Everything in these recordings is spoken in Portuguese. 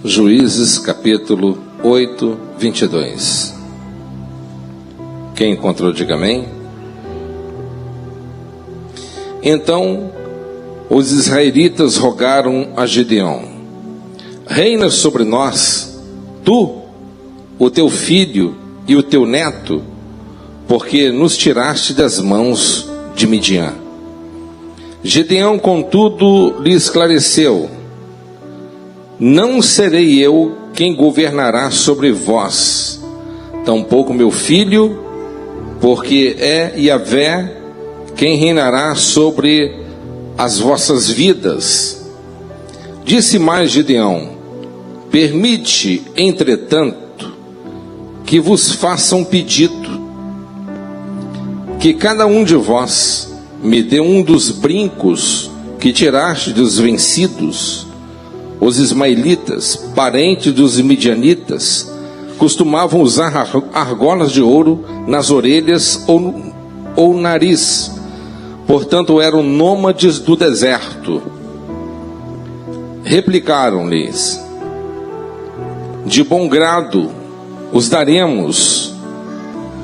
Juízes capítulo 8, 22. Quem encontrou, diga amém. Então os israelitas rogaram a Gideão: reina sobre nós, tu, o teu filho e o teu neto, porque nos tiraste das mãos de Midian. Gideão, contudo, lhe esclareceu: não serei eu quem governará sobre vós, tampouco meu filho, porque é Yahvé quem reinará sobre as vossas vidas. Disse mais Gideão: permite, entretanto, que vos faça um pedido, que cada um de vós me dê um dos brincos que tiraste dos vencidos. Os ismaelitas, parentes dos midianitas, costumavam usar argolas de ouro nas orelhas ou nariz, portanto eram nômades do deserto. Replicaram-lhes: de bom grado os daremos.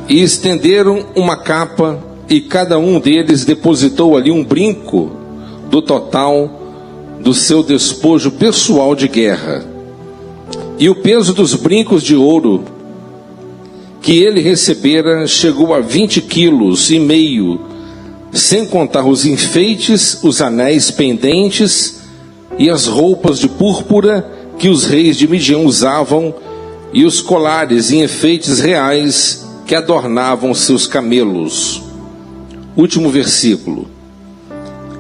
E estenderam uma capa, e cada um deles depositou ali um brinco do total do seu despojo pessoal de guerra. E o peso dos brincos de ouro que ele recebera chegou a 20,5 quilos, sem contar os enfeites, os anéis pendentes e as roupas de púrpura que os reis de Midian usavam, e os colares e enfeites reais que adornavam seus camelos. Último versículo.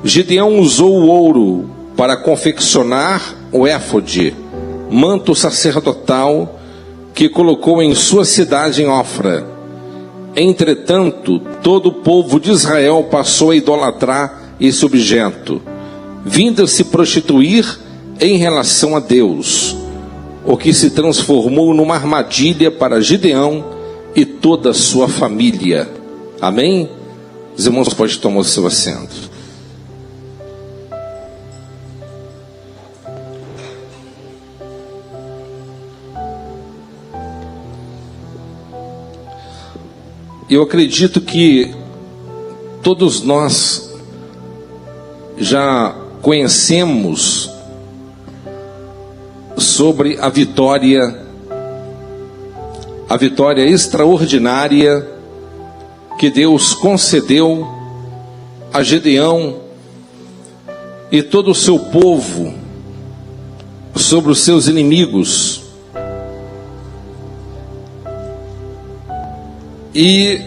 Gideão usou o ouro para confeccionar o éfode, manto sacerdotal, que colocou em sua cidade em Ofra. Entretanto, todo o povo de Israel passou a idolatrar esse objeto, vindo a se prostituir em relação a Deus, o que se transformou numa armadilha para Gideão e toda a sua família. Amém? Os irmãos podem tomar o seu assento. Eu acredito que todos nós já conhecemos sobre a vitória extraordinária que Deus concedeu a Gideão e todo o seu povo sobre os seus inimigos. E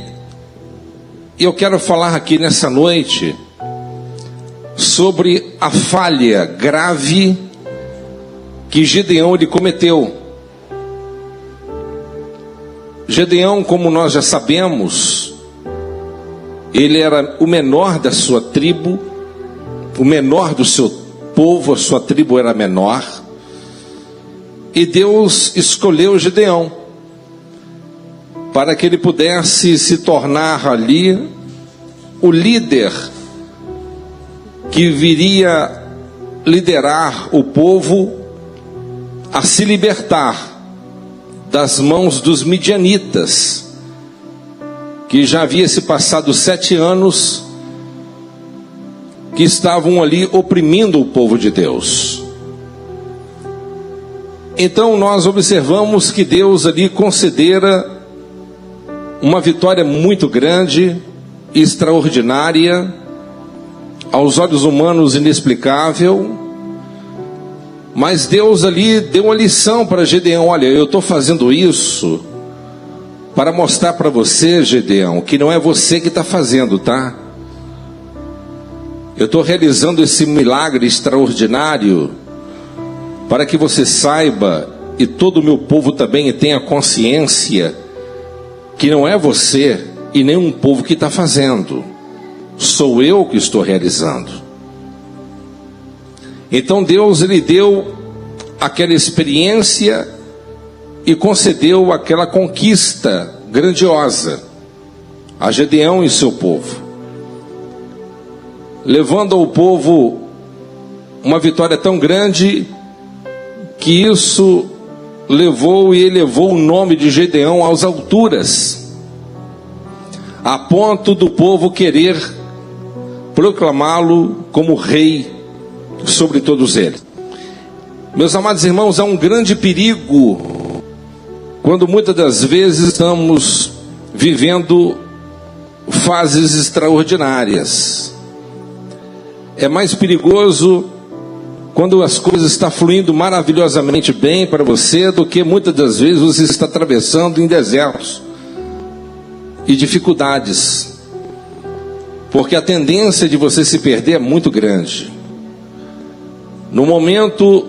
eu quero falar aqui nessa noite sobre a falha grave que Gideão ele cometeu. Gideão, como nós já sabemos, ele era o menor da sua tribo, o menor do seu povo, a sua tribo era menor, e Deus escolheu Gideão para que ele pudesse se tornar ali o líder que viria liderar o povo a se libertar das mãos dos midianitas, que já havia se passado 7 anos que estavam ali oprimindo o povo de Deus. Então nós observamos que Deus ali concedera uma vitória muito grande, extraordinária, aos olhos humanos inexplicável, mas Deus ali deu uma lição para Gideão: olha, eu estou fazendo isso para mostrar para você, Gideão, que não é você que está fazendo, tá? Eu estou realizando esse milagre extraordinário para que você saiba, e todo o meu povo também tenha consciência, que não é você e nem um povo que está fazendo, sou eu que estou realizando. Então Deus lhe deu aquela experiência e concedeu aquela conquista grandiosa. a Gedeão e seu povo, levando ao povo uma vitória tão grande que isso levou e elevou o nome de Gedeão às alturas, a ponto do povo querer proclamá-lo como rei sobre todos eles. Meus amados irmãos, há um grande perigo quando muitas das vezes estamos vivendo fases extraordinárias. É mais perigoso quando as coisas estão fluindo maravilhosamente bem para você, do que muitas das vezes você está atravessando em desertos e dificuldades, porque a tendência de você se perder é muito grande. No momento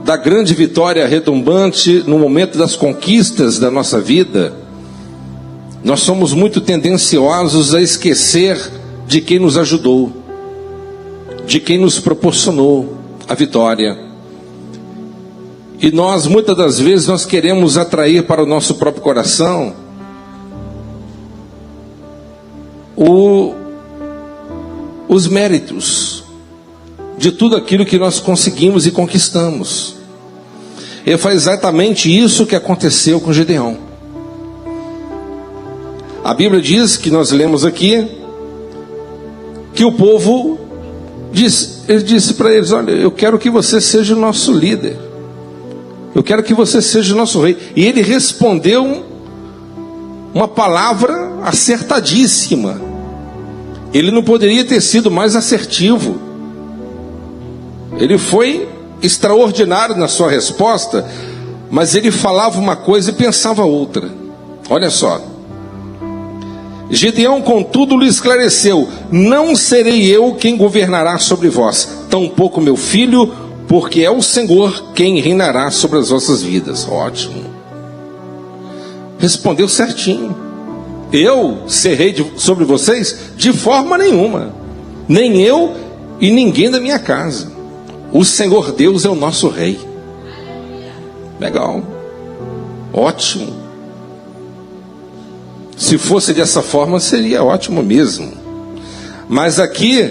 da grande vitória retumbante, no momento das conquistas da nossa vida, nós somos muito tendenciosos a esquecer de quem nos ajudou, de quem nos proporcionou a vitória. E nós, muitas das vezes, nós queremos atrair para o nosso próprio coração os méritos de tudo aquilo que nós conseguimos e conquistamos. E foi exatamente isso que aconteceu com Gedeão. A Bíblia diz, que nós lemos aqui, que o povo ele disse para eles: olha, eu quero que você seja o nosso líder, eu quero que você seja o nosso rei. E ele respondeu uma palavra acertadíssima. Ele não poderia ter sido mais assertivo. Ele foi extraordinário na sua resposta, mas ele falava uma coisa e pensava outra. Olha só. Gedeão, contudo, lhe esclareceu: não serei eu quem governará sobre vós, tampouco meu filho, porque é o Senhor quem reinará sobre as vossas vidas. Ótimo. Respondeu certinho. Eu serei sobre vocês? De forma nenhuma. Nem eu e ninguém da minha casa. O Senhor Deus é o nosso rei. Legal. Ótimo. Se fosse dessa forma, seria ótimo mesmo. Mas aqui,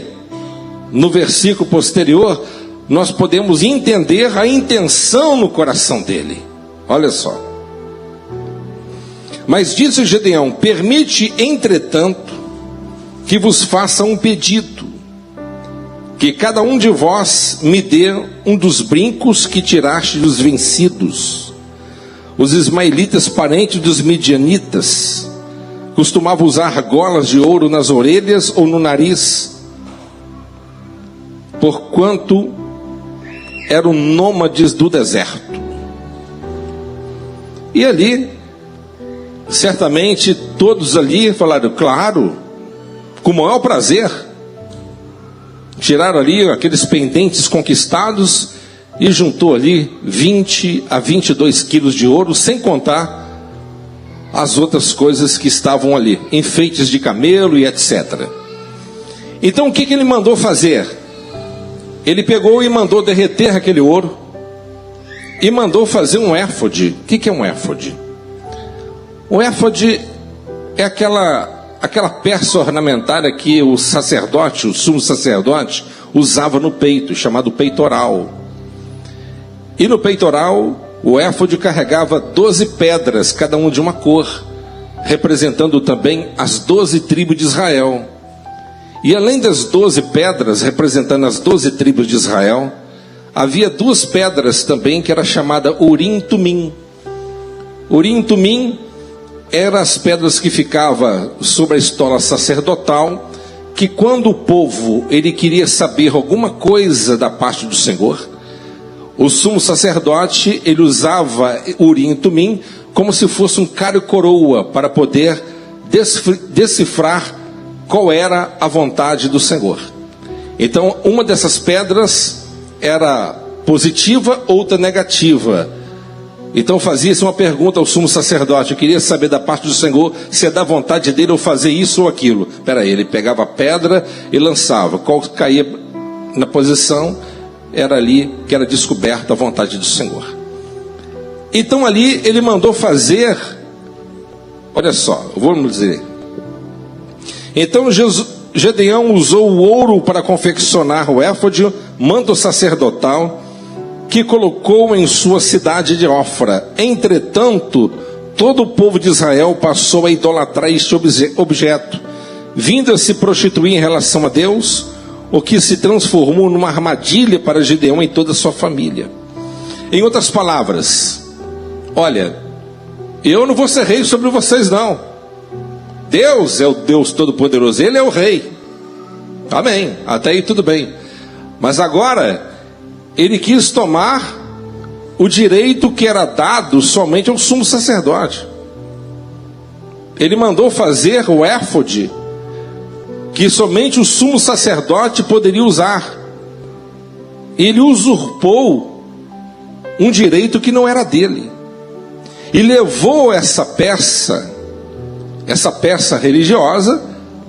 no versículo posterior, nós podemos entender a intenção no coração dele. Olha só. Mas disse Gedeão: permite, entretanto, que vos faça um pedido, que cada um de vós me dê um dos brincos que tiraste dos vencidos. Os ismaelitas, parentes dos midianitas, costumavam usar argolas de ouro nas orelhas ou no nariz, porquanto eram nômades do deserto. E ali, certamente todos ali falaram: claro, com o maior prazer. Tiraram ali aqueles pendentes conquistados e juntou ali 20 a 22 quilos de ouro, sem contar as outras coisas que estavam ali, enfeites de camelo e etc. Então o que ele mandou fazer? Ele pegou e mandou derreter aquele ouro e mandou fazer um éfode. O que é um éfode? O éfode é aquela peça ornamentária que o sacerdote, o sumo sacerdote, usava no peito, chamado peitoral. E no peitoral, o éfode carregava 12 pedras, cada uma de uma cor, representando também as 12 tribos de Israel. E além das 12 pedras, representando as 12 tribos de Israel, havia duas pedras também, que era chamada Urim e Tumim. Urim e Tumim eram as pedras que ficavam sobre a estola sacerdotal, que quando o povo ele queria saber alguma coisa da parte do Senhor, o sumo sacerdote ele usava Urim e Tumim como se fosse um cara e coroa, para poder decifrar qual era a vontade do Senhor. Então uma dessas pedras era positiva, outra negativa. Então fazia-se uma pergunta ao sumo sacerdote: eu queria saber da parte do Senhor se é da vontade dele eu fazer isso ou aquilo. Espera aí, ele pegava a pedra e lançava, qual caía na posição, era ali que era descoberta a vontade do Senhor. Então ali ele mandou fazer, olha só, vamos dizer, Então Gedeão usou o ouro para confeccionar o éfode, manto sacerdotal, que colocou em sua cidade de Ofra. Entretanto, todo o povo de Israel passou a idolatrar este objeto, vindo a se prostituir em relação a Deus, o que se transformou numa armadilha para Gedeão e toda a sua família. Em outras palavras, olha, eu não vou ser rei sobre vocês não. Deus é o Deus Todo-Poderoso, Ele é o rei. Amém, até aí tudo bem. Mas agora, ele quis tomar o direito que era dado somente ao sumo sacerdote. Ele mandou fazer o éfode, que somente o sumo sacerdote poderia usar. Ele usurpou um direito que não era dele. E levou essa peça religiosa,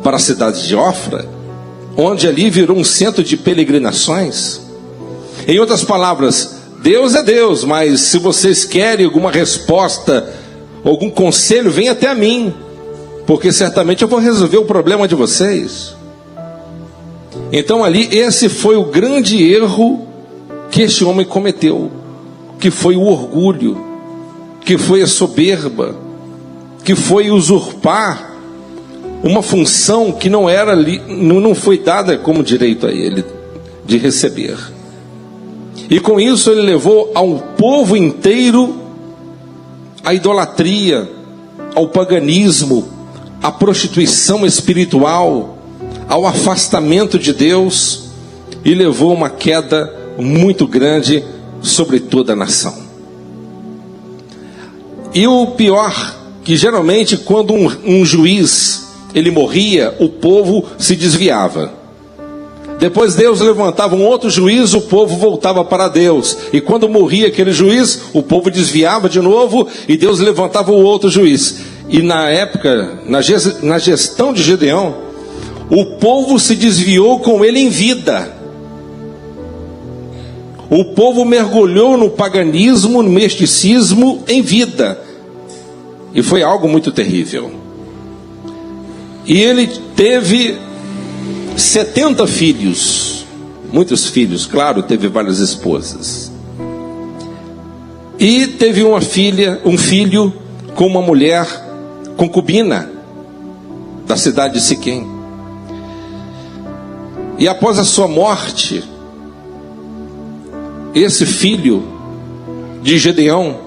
para a cidade de Ofra, onde ali virou um centro de peregrinações. Em outras palavras, Deus é Deus, mas se vocês querem alguma resposta, algum conselho, venha até a mim, porque certamente eu vou resolver o problema de vocês. Então ali, esse foi o grande erro que este homem cometeu, que foi o orgulho, que foi a soberba, que foi usurpar uma função que não era ali, não foi dada como direito a ele de receber. E com isso ele levou ao povo inteiro à idolatria, ao paganismo, à prostituição espiritual, ao afastamento de Deus, e levou uma queda muito grande sobre toda a nação. E o pior, que geralmente quando um juiz ele morria, o povo se desviava. Depois Deus levantava um outro juiz, o povo voltava para Deus. E quando morria aquele juiz, o povo desviava de novo e Deus levantava o outro juiz. E na época, na gestão de Gedeão, o povo se desviou com ele em vida. O povo mergulhou no paganismo, no misticismo em vida. E foi algo muito terrível. E ele teve 70 filhos, muitos filhos, claro, teve várias esposas. E teve um filho com uma mulher concubina da cidade de Siquém. E após a sua morte, esse filho de Gedeão,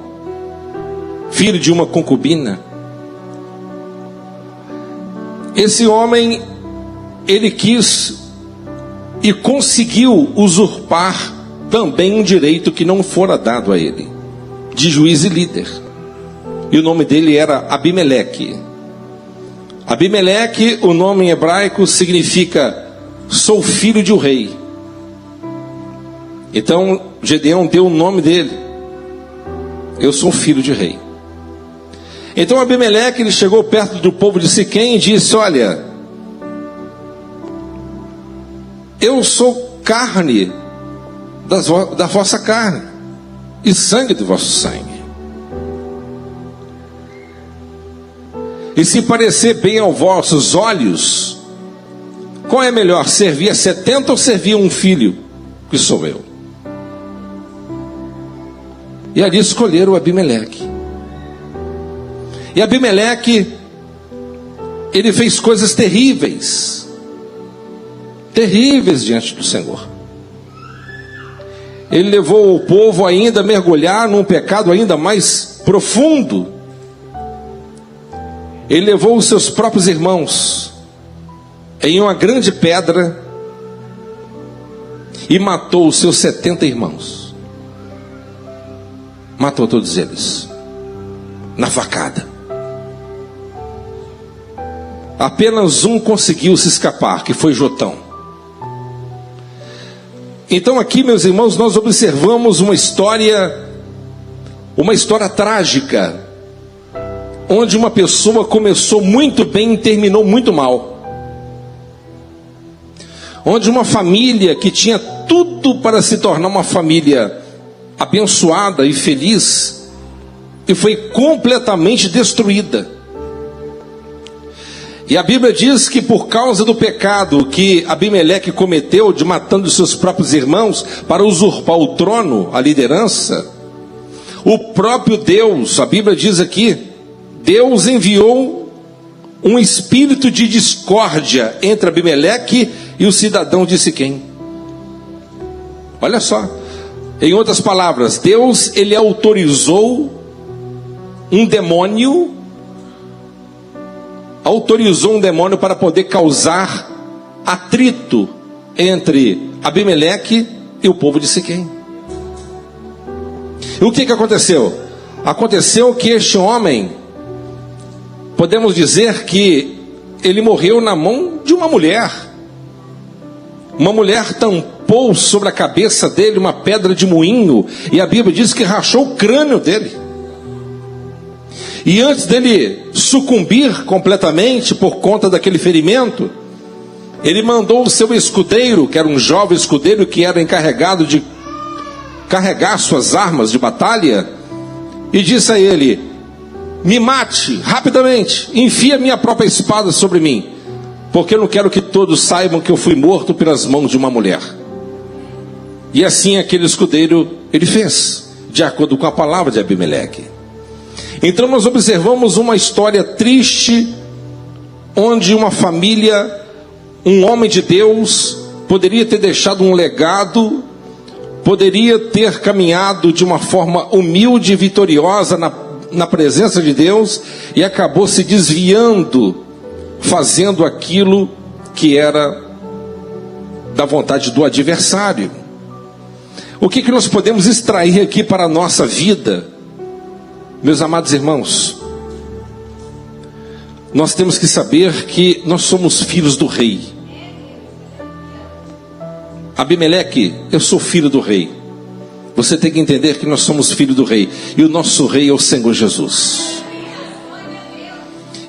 filho de uma concubina, esse homem, ele quis e conseguiu usurpar também um direito que não fora dado a ele, de juiz e líder. E o nome dele era Abimeleque. Abimeleque, o nome em hebraico significa sou filho de um rei. Então Gedeão deu o nome dele, eu sou filho de rei. Então Abimeleque, ele chegou perto do povo de Siquém e disse: olha, eu sou carne da vossa carne e sangue do vosso sangue. E se parecer bem aos vossos olhos, qual é melhor, servir a 70 ou servir a um filho, que sou eu? E ali escolheram Abimeleque. E Abimeleque, ele fez coisas terríveis diante do Senhor. Ele levou o povo ainda a mergulhar num pecado ainda mais profundo. Ele levou os seus próprios irmãos em uma grande pedra e matou os seus 70 irmãos. Matou todos eles na facada. Apenas um conseguiu se escapar, que foi Jotão. Então aqui, meus irmãos, nós observamos uma história trágica, onde uma pessoa começou muito bem e terminou muito mal. Onde uma família que tinha tudo para se tornar uma família abençoada e feliz, e foi completamente destruída. E a Bíblia diz que por causa do pecado que Abimeleque cometeu de matando seus próprios irmãos para usurpar o trono, a liderança, o próprio Deus, a Bíblia diz aqui, Deus enviou um espírito de discórdia entre Abimeleque e o cidadão de Siquém. Olha só, em outras palavras, Deus, ele autorizou um demônio para poder causar atrito entre Abimeleque e o povo de Siquém. E o que aconteceu? Aconteceu que este homem, podemos dizer que ele morreu na mão de uma mulher. Uma mulher tampou sobre a cabeça dele uma pedra de moinho, e a Bíblia diz que rachou o crânio dele. E antes dele sucumbir completamente por conta daquele ferimento, ele mandou o seu escudeiro, que era um jovem escudeiro que era encarregado de carregar suas armas de batalha, e disse a ele: me mate rapidamente, enfia minha própria espada sobre mim, porque eu não quero que todos saibam que eu fui morto pelas mãos de uma mulher. E assim aquele escudeiro ele fez, de acordo com a palavra de Abimeleque. Então nós observamos uma história triste, onde uma família, um homem de Deus, poderia ter deixado um legado, poderia ter caminhado de uma forma humilde e vitoriosa na presença de Deus, e acabou se desviando, fazendo aquilo que era da vontade do adversário. O que nós podemos extrair aqui para a nossa vida? Meus amados irmãos, nós temos que saber que nós somos filhos do rei. Abimeleque, eu sou filho do rei. Você tem que entender que nós somos filhos do rei, e o nosso rei é o Senhor Jesus.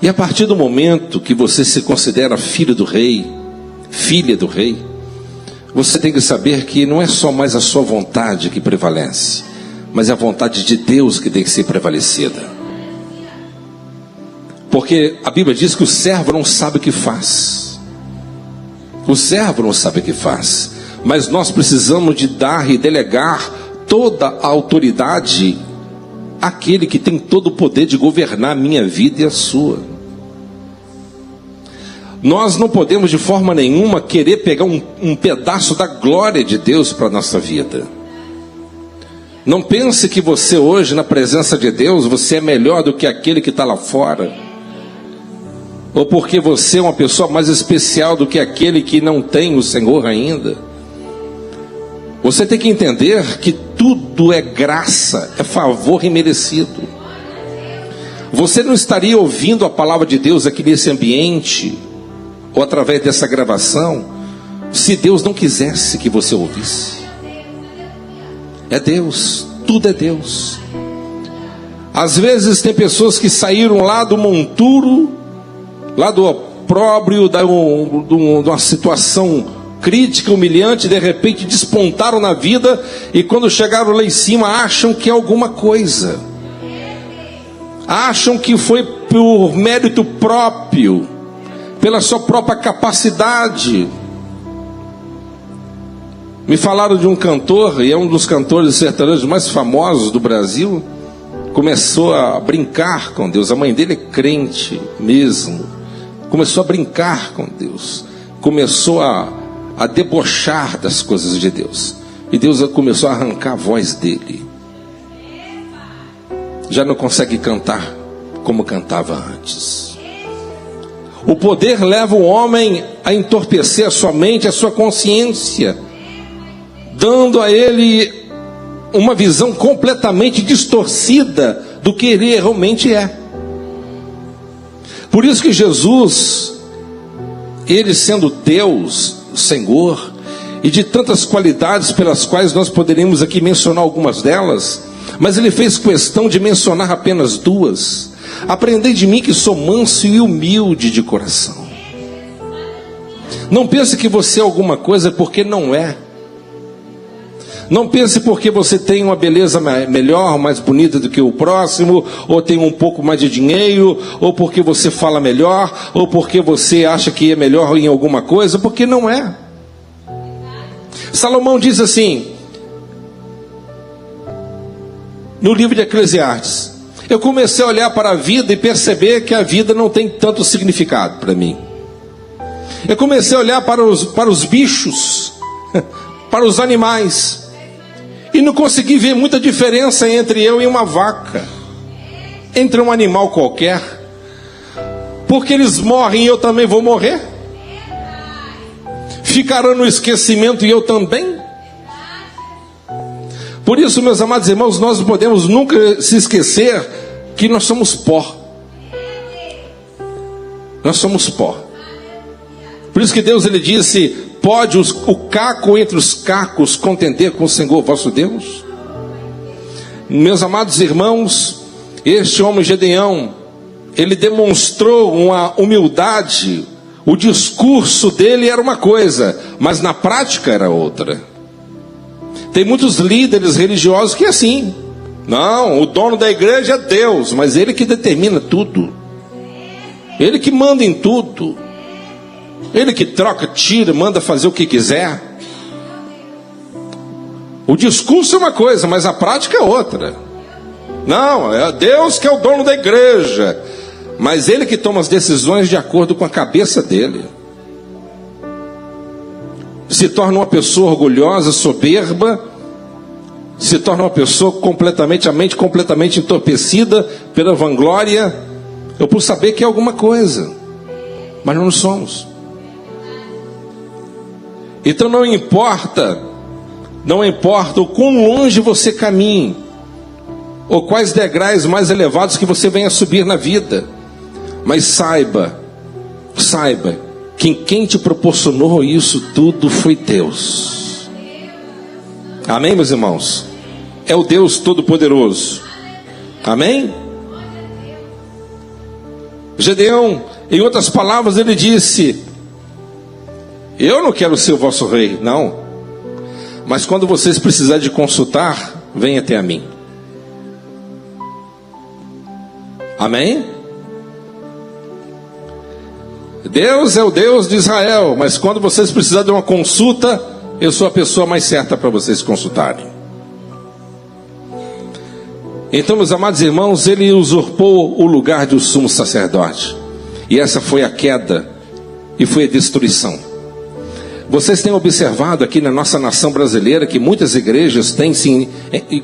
E a partir do momento que você se considera filho do rei, filha do rei, você tem que saber que não é só mais a sua vontade que prevalece, mas é a vontade de Deus que tem que ser prevalecida. Porque a Bíblia diz que o servo não sabe o que faz. O servo não sabe o que faz. Mas nós precisamos de dar e delegar toda a autoridade àquele que tem todo o poder de governar a minha vida e a sua. Nós não podemos de forma nenhuma querer pegar um pedaço da glória de Deus para a nossa vida. Não pense que você hoje, na presença de Deus, você é melhor do que aquele que está lá fora, ou porque você é uma pessoa mais especial do que aquele que não tem o Senhor ainda. Você tem que entender que tudo é graça, é favor imerecido. Você não estaria ouvindo a palavra de Deus aqui nesse ambiente, ou através dessa gravação, se Deus não quisesse que você ouvisse. É Deus, tudo é Deus. Às vezes tem pessoas que saíram lá do monturo, lá do opróbrio, de uma situação crítica, humilhante, de repente despontaram na vida, e quando chegaram lá em cima acham que é alguma coisa, acham que foi por mérito próprio, pela sua própria capacidade. Me falaram de um cantor, e é um dos cantores sertanejos mais famosos do Brasil, começou a brincar com Deus. A mãe dele é crente mesmo, começou a brincar com Deus, começou a debochar das coisas de Deus, e Deus começou a arrancar a voz dele. Já não consegue cantar como cantava antes. O poder leva o homem a entorpecer a sua mente, a sua consciência, dando a ele uma visão completamente distorcida do que ele realmente é. Por isso que Jesus, ele sendo Deus, Senhor, e de tantas qualidades pelas quais nós poderíamos aqui mencionar algumas delas, mas ele fez questão de mencionar apenas duas. Aprendei de mim que sou manso e humilde de coração. Não pense que você é alguma coisa porque não é. Não pense porque você tem uma beleza melhor, mais bonita do que o próximo, ou tem um pouco mais de dinheiro, ou porque você fala melhor, ou porque você acha que é melhor em alguma coisa, porque não é. Salomão diz assim, no livro de Eclesiastes: eu comecei a olhar para a vida e perceber que a vida não tem tanto significado para mim. Eu comecei a olhar para os bichos, para os animais, e não consegui ver muita diferença entre eu e uma vaca, entre um animal qualquer, porque eles morrem e eu também vou morrer, ficarão no esquecimento e eu também. Por isso, meus amados irmãos, nós não podemos nunca se esquecer que nós somos pó. Nós somos pó. Por isso que Deus, ele disse: pode o caco entre os cacos contender com o Senhor vosso Deus? Meus amados irmãos, este homem Gedeão, ele demonstrou uma humildade. O discurso dele era uma coisa, mas na prática era outra. Tem muitos líderes religiosos que é assim: não, o dono da igreja é Deus, mas ele que determina tudo, ele que manda em tudo, ele que troca, tira, manda fazer o que quiser. O discurso é uma coisa, mas a prática é outra. Não, é Deus que é o dono da igreja, mas ele que toma as decisões de acordo com a cabeça dele. Se torna uma pessoa orgulhosa, soberba, se torna uma pessoa a mente completamente entorpecida pela vanglória, ou por saber que é alguma coisa, mas não somos. Então não importa o quão longe você caminhe, ou quais degraus mais elevados que você venha subir na vida, mas saiba que quem te proporcionou isso tudo foi Deus. Amém, meus irmãos? É o Deus Todo-Poderoso. Amém? Gedeão, em outras palavras, ele disse: eu não quero ser o vosso rei, não, mas quando vocês precisarem de consultar, venha até a mim. Amém? Deus é o Deus de Israel, mas quando vocês precisarem de uma consulta, eu sou a pessoa mais certa para vocês consultarem. Então, meus amados irmãos, ele usurpou o lugar de sumo sacerdote, e essa foi a queda e foi a destruição. Vocês têm observado aqui na nossa nação brasileira que muitas igrejas têm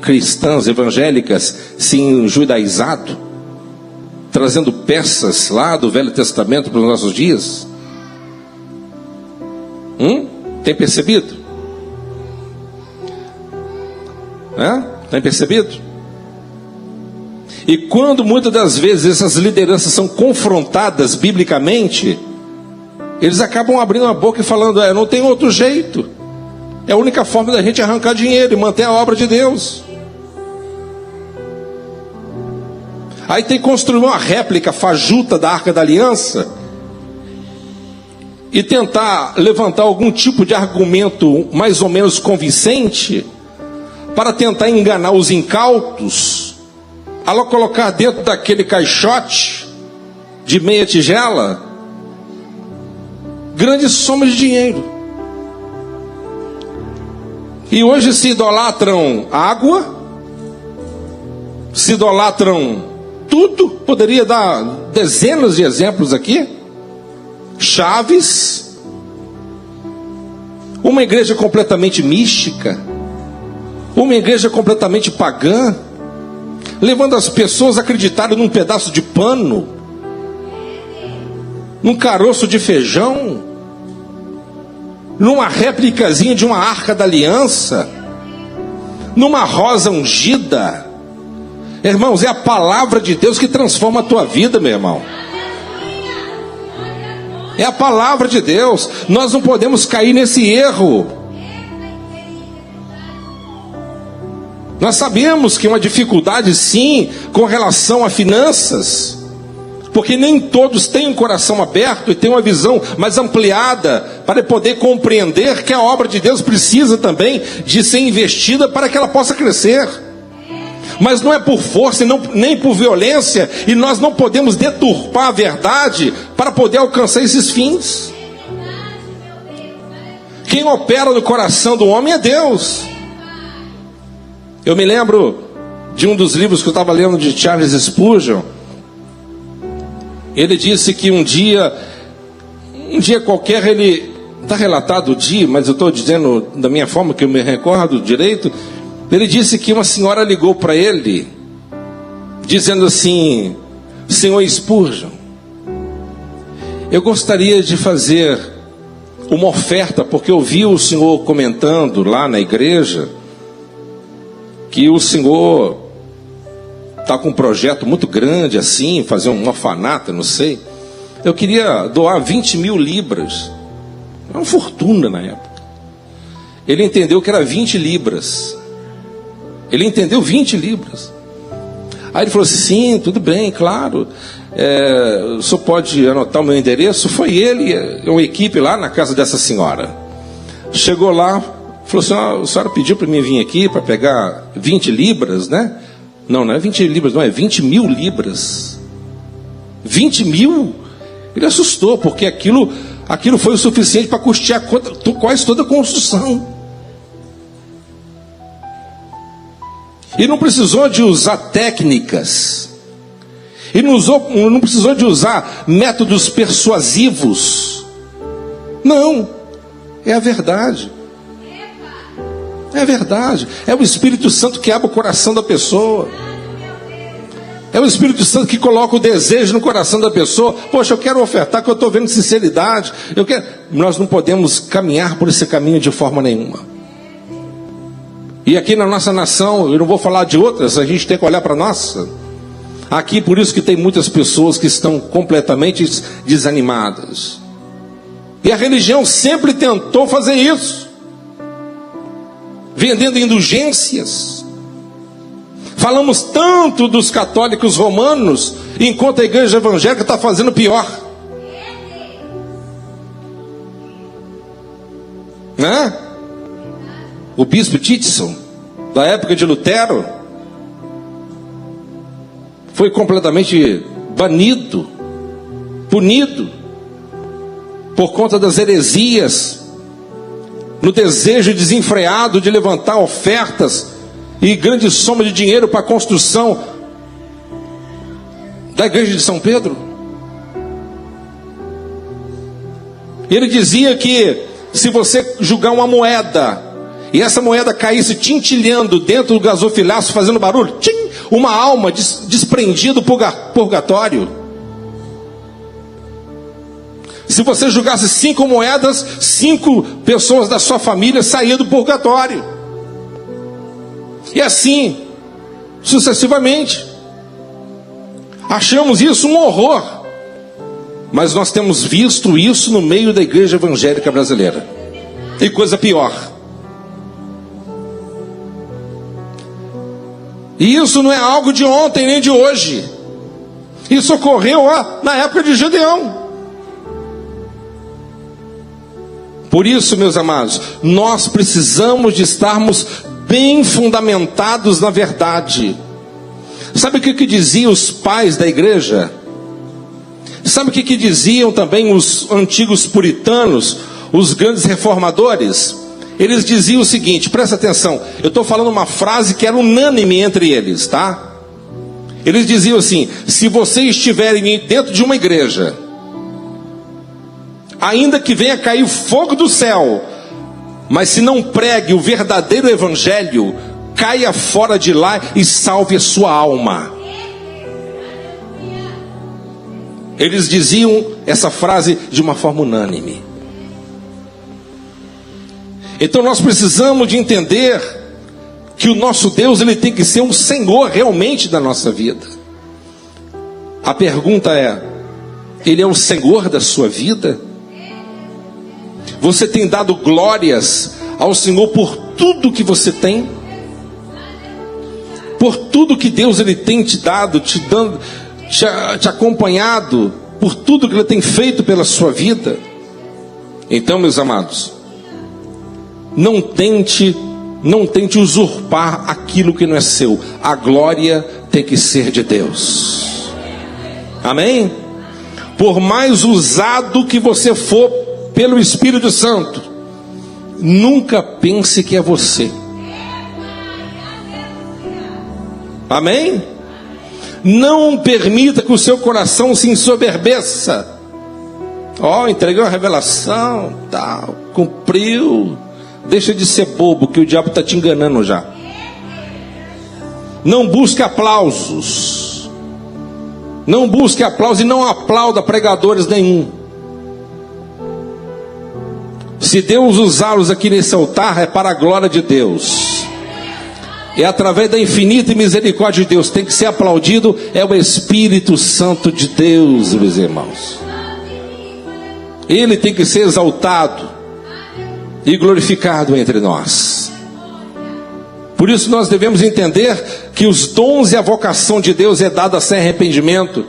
cristãs evangélicas se judaizado, trazendo peças lá do Velho Testamento para os nossos dias. Tem percebido? Tem percebido? E quando muitas das vezes essas lideranças são confrontadas biblicamente, eles acabam abrindo a boca e falando: não tem outro jeito, é a única forma da gente arrancar dinheiro e manter a obra de Deus. Aí tem que construir uma réplica fajuta da Arca da Aliança e tentar levantar algum tipo de argumento mais ou menos convincente para tentar enganar os incautos, a colocar dentro daquele caixote de meia tigela grandes somas de dinheiro. E hoje se idolatram água, se idolatram tudo. Poderia dar dezenas de exemplos aqui. Chaves, uma igreja completamente mística, uma igreja completamente pagã, levando as pessoas a acreditarem num pedaço de pano, num caroço de feijão, numa réplicazinha de uma Arca da Aliança, numa rosa ungida. Irmãos, é a palavra de Deus que transforma a tua vida, meu irmão. É a palavra de Deus. Nós não podemos cair nesse erro. Nós sabemos que é uma dificuldade, sim, com relação a finanças, porque nem todos têm um coração aberto e têm uma visão mais ampliada para poder compreender que a obra de Deus precisa também de ser investida para que ela possa crescer. Mas não é por força e nem por violência, e nós não podemos deturpar a verdade para poder alcançar esses fins. Quem opera no coração do homem é Deus. Eu me lembro de um dos livros que eu estava lendo de Charles Spurgeon. Ele disse que um dia qualquer, ele está relatado o dia, mas eu estou dizendo da minha forma que eu me recordo direito. Ele disse que uma senhora ligou para ele, dizendo assim: Senhor Spurgeon, eu gostaria de fazer uma oferta, porque eu vi o senhor comentando lá na igreja que o senhor está com um projeto muito grande assim, fazer um orfanato, não sei. Eu queria doar 20 mil libras. Era uma fortuna na época. Ele entendeu que era 20 libras. Ele entendeu 20 libras. Aí ele falou assim: sim, tudo bem, claro. O senhor pode anotar o meu endereço? Foi ele e uma equipe lá na casa dessa senhora. Chegou lá, falou assim: a senhora pediu para mim vir aqui para pegar 20 libras, né? Não é 20 libras, não, é 20 mil libras. 20 mil? Ele assustou, porque aquilo foi o suficiente para custear quase toda a construção. E não precisou de usar técnicas. E não precisou de usar métodos persuasivos. Não, é a verdade. É verdade. É o Espírito Santo que abre o coração da pessoa. É o Espírito Santo que coloca o desejo no coração da pessoa. Poxa, eu quero ofertar, que eu estou vendo sinceridade. Nós não podemos caminhar por esse caminho de forma nenhuma. E aqui na nossa nação, eu não vou falar de outras, a gente tem que olhar para a nossa. Aqui, por isso que tem muitas pessoas que estão completamente desanimadas. E a religião sempre tentou fazer isso, vendendo indulgências. Falamos tanto dos católicos romanos, enquanto a igreja evangélica está fazendo pior. Né? O bispo Titson, da época de Lutero, foi completamente banido, punido, por conta das heresias, no desejo desenfreado de levantar ofertas e grande soma de dinheiro para a construção da igreja de São Pedro. Ele dizia que se você jogar uma moeda e essa moeda caísse tintilhando dentro do gasofilaço, fazendo barulho, tchim, uma alma desprendida do purgatório. Se você jogasse 5 moedas, 5 pessoas da sua família saíam do purgatório. E assim, sucessivamente. Achamos isso um horror. Mas nós temos visto isso no meio da igreja evangélica brasileira. E coisa pior. E isso não é algo de ontem nem de hoje. Isso ocorreu na época de Gedeão. Por isso, meus amados, nós precisamos de estarmos bem fundamentados na verdade. Sabe o que diziam os pais da igreja? Sabe o que diziam também os antigos puritanos, os grandes reformadores? Eles diziam o seguinte, presta atenção, eu estou falando uma frase que era unânime entre eles, tá? Eles diziam assim: se vocês estiverem dentro de uma igreja, ainda que venha cair fogo do céu, mas se não pregue o verdadeiro evangelho, caia fora de lá e salve a sua alma. Eles diziam essa frase de uma forma unânime. Então nós precisamos de entender que o nosso Deus, ele tem que ser o Senhor realmente da nossa vida. A pergunta é: ele é o Senhor da sua vida? Você tem dado glórias ao Senhor por tudo que você tem? Por tudo que Deus ele tem te dado, te acompanhado por tudo que Ele tem feito pela sua vida. Então, meus amados, não tente usurpar aquilo que não é seu. A glória tem que ser de Deus. Amém? Por mais usado que você for pelo Espírito Santo, nunca pense que é você. Amém? Não permita que o seu coração se ensoberbeça. Entreguei uma revelação, tal, cumpriu. Deixa de ser bobo, que o diabo está te enganando já. Não busque aplausos. Não busque aplausos e não aplauda pregadores nenhum. Se Deus usá-los aqui nesse altar, é para a glória de Deus. É através da infinita misericórdia de Deus. Tem que ser aplaudido, é o Espírito Santo de Deus, meus irmãos. Ele tem que ser exaltado e glorificado entre nós. Por isso nós devemos entender que os dons e a vocação de Deus é dada sem arrependimento.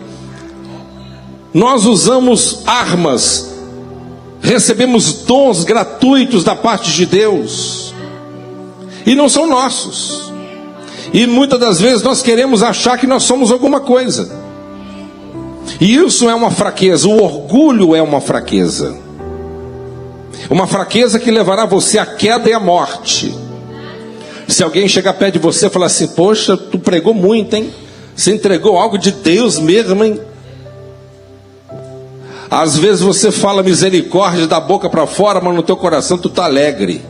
Nós usamos armas, recebemos dons gratuitos da parte de Deus, e não são nossos. E muitas das vezes nós queremos achar que nós somos alguma coisa. E isso é uma fraqueza. O orgulho é uma fraqueza. Uma fraqueza que levará você à queda e à morte. Se alguém chegar perto de você e falar assim: poxa, tu pregou muito, hein? Você entregou algo de Deus mesmo, hein? Às vezes você fala misericórdia da boca para fora, mas no teu coração tu está alegre.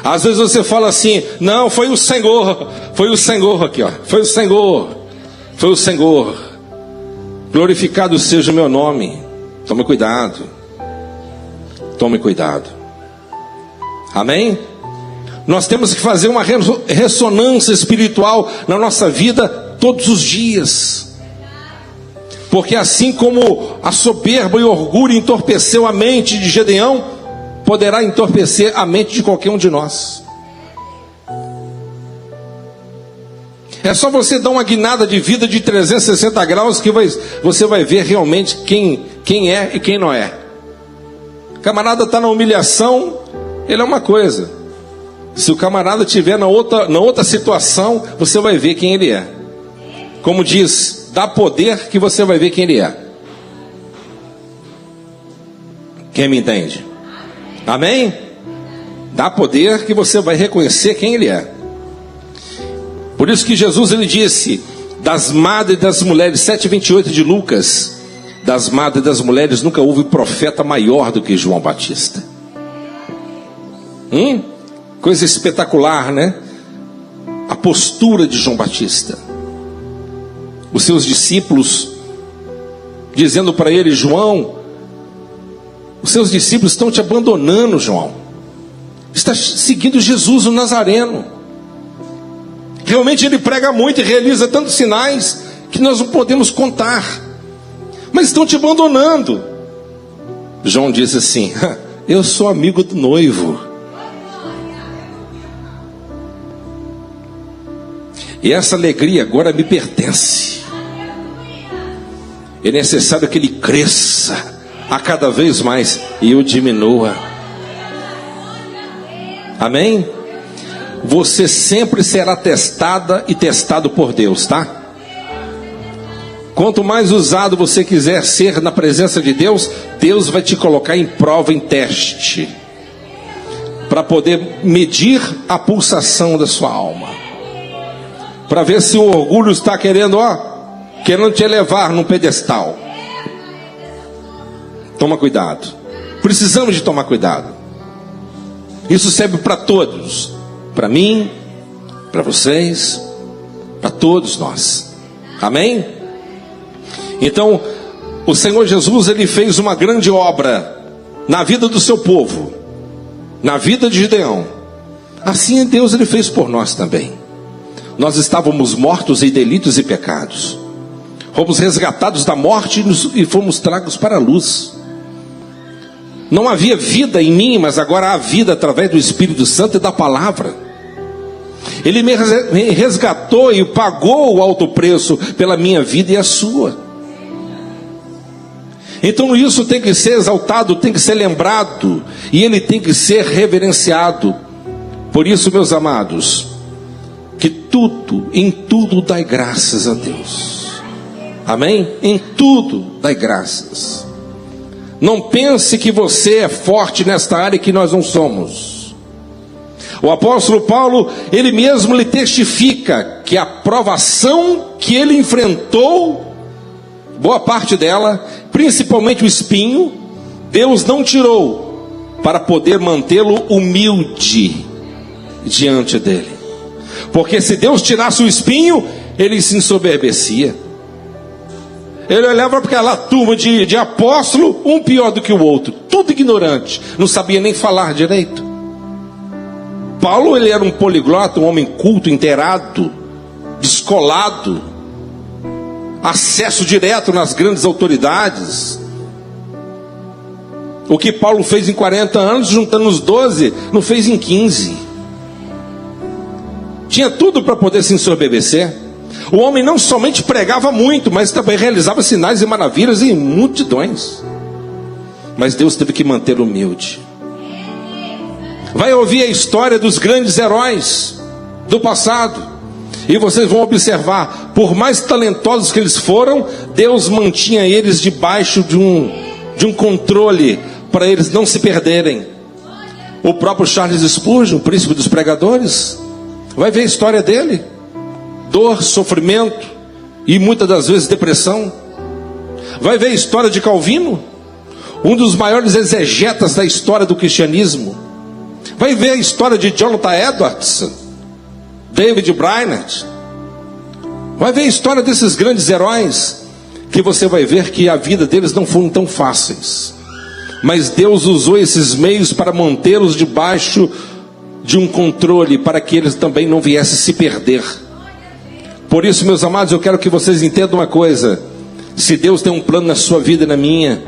Às vezes você fala assim: não, foi o Senhor aqui, ó. Foi o Senhor. Glorificado seja o meu nome. Tome cuidado. Amém? Nós temos que fazer uma ressonância espiritual na nossa vida todos os dias. Porque assim como a soberba e o orgulho entorpeceu a mente de Gedeão, poderá entorpecer a mente de qualquer um de nós. É só você dar uma guinada de vida de 360 graus que você vai ver realmente quem é e quem não é. O camarada está na humilhação, ele é uma coisa. Se o camarada estiver na outra situação, você vai ver quem ele é. Como diz, dá poder que você vai ver quem ele é. Quem me entende? Amém? Dá poder que você vai reconhecer quem ele é. Por isso que Jesus, ele disse: das madres e das mulheres, 7:28 de Lucas, das madres e das mulheres nunca houve profeta maior do que João Batista. Coisa espetacular, né? A postura de João Batista. Os seus discípulos dizendo para ele: João, os seus discípulos estão te abandonando, João. Está seguindo Jesus o Nazareno. Realmente ele prega muito e realiza tantos sinais que nós não podemos contar. Mas estão te abandonando. João disse assim: eu sou amigo do noivo. E essa alegria agora me pertence. É necessário que ele cresça a cada vez mais e eu diminua. Amém? Você sempre será testada e testado por Deus, tá? Quanto mais usado você quiser ser na presença de Deus, Deus vai te colocar em prova, em teste, para poder medir a pulsação da sua alma, para ver se o orgulho está querendo te elevar num pedestal. Toma cuidado. Precisamos de tomar cuidado. Isso serve para todos. Para mim, para vocês, para todos nós. Amém? Então, o Senhor Jesus, ele fez uma grande obra na vida do seu povo, na vida de Gideão. Assim Deus, ele fez por nós também. Nós estávamos mortos em delitos e pecados. Fomos resgatados da morte e fomos tragos para a luz. Não havia vida em mim, mas agora há vida através do Espírito Santo e da palavra. Ele me resgatou e pagou o alto preço pela minha vida e a sua. Então isso tem que ser exaltado, tem que ser lembrado, e ele tem que ser reverenciado. Por isso, meus amados, que tudo, em tudo dai graças a Deus. Amém? Em tudo dai graças. Não pense que você é forte nesta área que nós não somos. O apóstolo Paulo, ele mesmo lhe testifica que a provação que ele enfrentou, boa parte dela, principalmente o espinho, Deus não tirou para poder mantê-lo humilde diante dele. Porque se Deus tirasse o espinho, ele se ensoberbecia. Ele olhava para aquela turma de apóstolo, um pior do que o outro, tudo ignorante, não sabia nem falar direito. Paulo, ele era um poliglota, um homem culto, inteirado, descolado, acesso direto nas grandes autoridades. O que Paulo fez em 40 anos, juntando os 12, não fez em 15. Tinha tudo para poder se ensoberbecer. O homem não somente pregava muito, mas também realizava sinais e maravilhas em multidões. Mas Deus teve que mantê-lo humilde. Vai ouvir a história dos grandes heróis do passado, e vocês vão observar, por mais talentosos que eles foram, Deus mantinha eles debaixo de um controle, para eles não se perderem. O próprio Charles Spurgeon, o príncipe dos pregadores, vai ver a história dele. Dor, sofrimento e muitas das vezes depressão. Vai ver a história de Calvino, um dos maiores exegetas da história do cristianismo. Vai ver a história de Jonathan Edwards, David Brainerd. Vai ver a história desses grandes heróis, que você vai ver que a vida deles não foram tão fáceis, mas Deus usou esses meios para mantê-los debaixo de um controle, para que eles também não viessem se perder. Por isso, meus amados, eu quero que vocês entendam uma coisa: se Deus tem um plano na sua vida e na minha,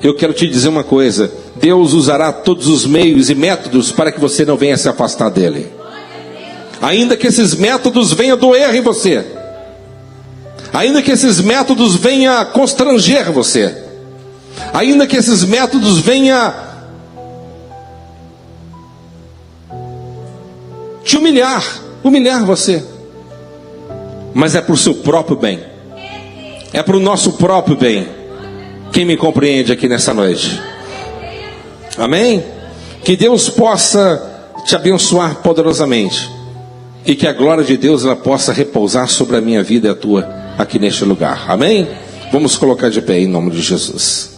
eu quero te dizer uma coisa: Deus usará todos os meios e métodos para que você não venha se afastar dele. Ainda que esses métodos venham doer em você, ainda que esses métodos venham constranger você, ainda que esses métodos venham te humilhar você, mas é para o seu próprio bem, é para o nosso próprio bem. Quem me compreende aqui nessa noite? Amém? Que Deus possa te abençoar poderosamente, e que a glória de Deus ela possa repousar sobre a minha vida e a tua aqui neste lugar. Amém? Vamos colocar de pé em nome de Jesus.